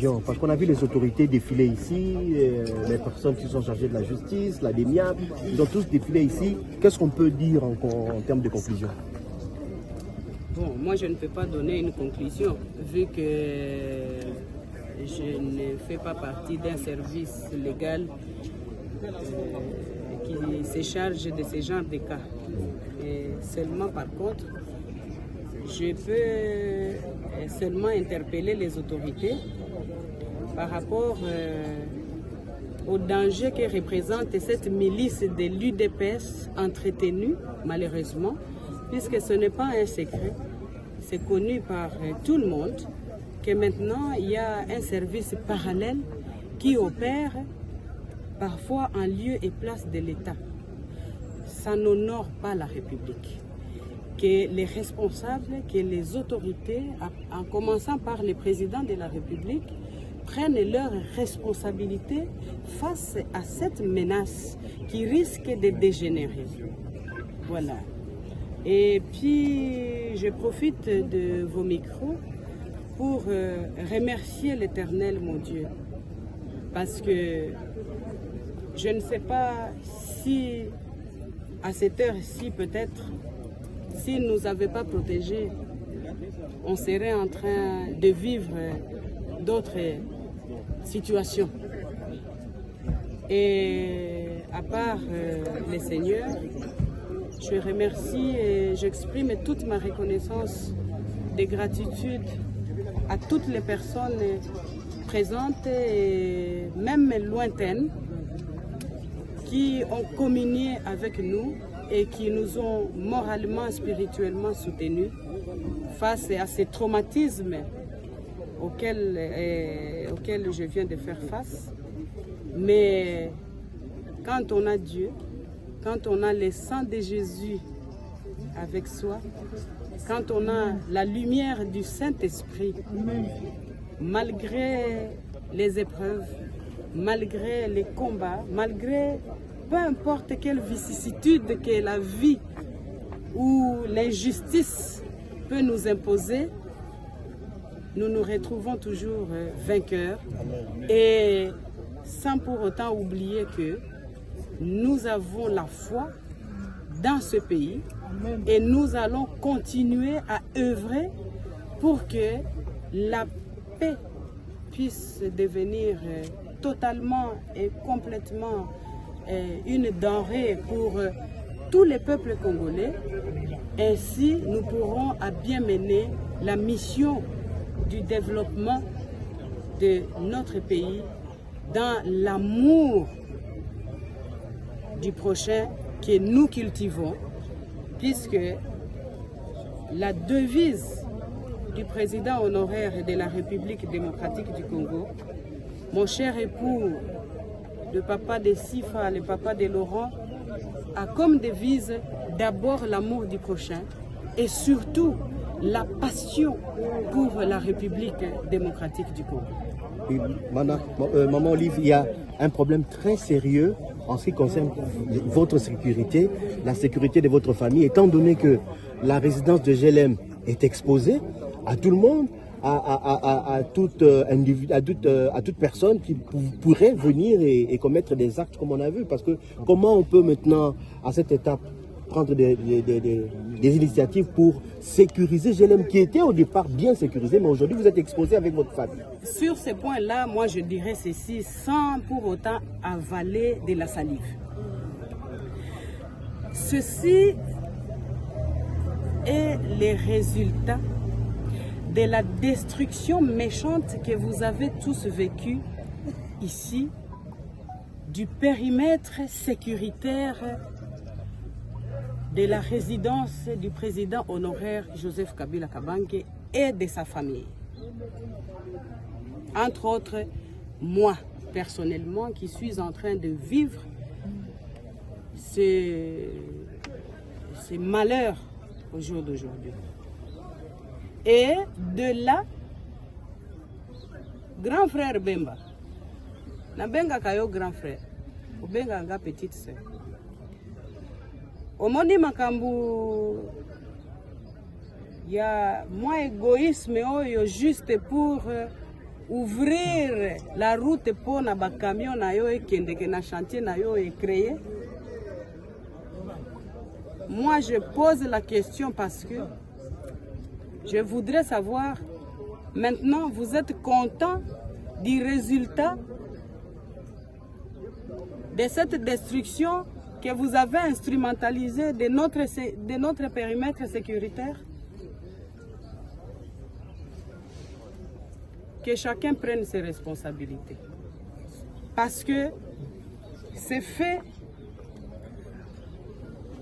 conclusion? Parce qu'on a vu les autorités défiler ici, les personnes qui sont chargées de la justice, la DEMIAP, ils ont tous défilé ici. Qu'est-ce qu'on peut dire en termes de conclusion? Bon, moi je ne peux pas donner une conclusion, vu que je ne fais pas partie d'un service légal qui se charge de ce genre de cas. Et seulement par contre, je peux seulement interpeller les autorités par rapport au danger que représente cette milice de l'UDPS entretenue, malheureusement, puisque ce n'est pas un secret, c'est connu par tout le monde, que maintenant il y a un service parallèle qui opère parfois en lieu et place de l'État. Ça n'honore pas la République. Que les responsables, que les autorités, en commençant par le président de la République, prennent leurs responsabilités face à cette menace qui risque de dégénérer. Voilà. Et puis, je profite de vos micros pour remercier l'Éternel, mon Dieu. Parce que je ne sais pas si, à cette heure-ci, peut-être, s'il ne nous avait pas protégés, on serait en train de vivre d'autres situations. Et à part les seigneurs, je remercie et j'exprime toute ma reconnaissance de gratitude à toutes les personnes présentes et même lointaines qui ont communié avec nous et qui nous ont moralement, spirituellement soutenus face à ces traumatismes auxquels je viens de faire face. Mais quand on a Dieu, quand on a le sang de Jésus avec soi, quand on a la lumière du Saint-Esprit, malgré les épreuves, malgré les combats, malgré peu importe quelle vicissitude que la vie ou l'injustice peut nous imposer, nous nous retrouvons toujours vainqueurs et sans pour autant oublier que nous avons la foi dans ce pays et nous allons continuer à œuvrer pour que la paix puisse devenir totalement et complètement une denrée pour tous les peuples congolais. Ainsi, nous pourrons à bien mener la mission du développement de notre pays dans l'amour du prochain que nous cultivons, puisque la devise du président honoraire de la République démocratique du Congo, mon cher époux, le papa de Sifa, le papa de Laurent, a comme devise d'abord l'amour du prochain et surtout la passion pour la République démocratique du Congo. Et, Maman Olive, il y a un problème très sérieux en ce qui concerne votre sécurité, la sécurité de votre famille, étant donné que la résidence de GLM est exposée à tout le monde, à toute personne qui pourrait venir et commettre des actes comme on a vu. Parce que comment on peut maintenant, à cette étape, prendre des initiatives pour sécuriser GLM qui était au départ bien sécurisé, mais aujourd'hui vous êtes exposé avec votre famille. Sur ce point-là, moi je dirais ceci sans pour autant avaler de la salive. Ceci est le résultat de la destruction méchante que vous avez tous vécue ici, du périmètre sécuritaire de la résidence du président honoraire Joseph Kabila Kabange et de sa famille. Entre autres, moi, personnellement, qui suis en train de vivre ces malheurs au jour d'aujourd'hui. Et de là, grand frère Bemba, na benga kayo grand frère, ou benga nga petite sœur. Omoni makambu ya moi égoïsme oyo juste pour ouvrir la route pour na ba camion na yo et que na chantier na yo est créé. Moi, je pose la question parce que je voudrais savoir, maintenant, vous êtes content du résultat de cette destruction que vous avez instrumentalisée de notre périmètre sécuritaire? Que chacun prenne ses responsabilités. Parce que c'est fait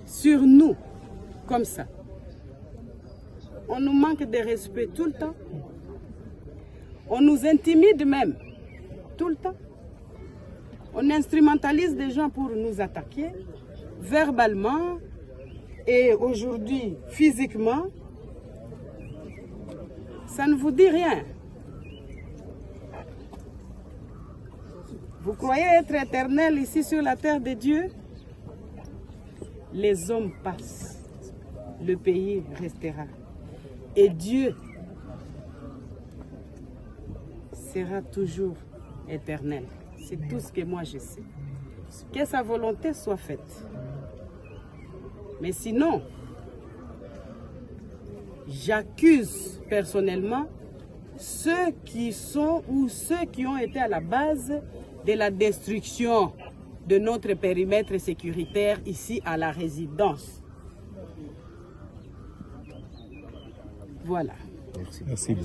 sur nous, comme ça. On nous manque de respect tout le temps. On nous intimide même, tout le temps. On instrumentalise des gens pour nous attaquer, verbalement et aujourd'hui physiquement. Ça ne vous dit rien. Vous croyez être éternel ici sur la terre de Dieu? Les hommes passent, le pays restera. Et Dieu sera toujours éternel. C'est tout ce que moi je sais. Que sa volonté soit faite. Mais sinon, j'accuse personnellement ceux qui sont ou ceux qui ont été à la base de la destruction de notre périmètre sécuritaire ici à la résidence. Voilà. Merci.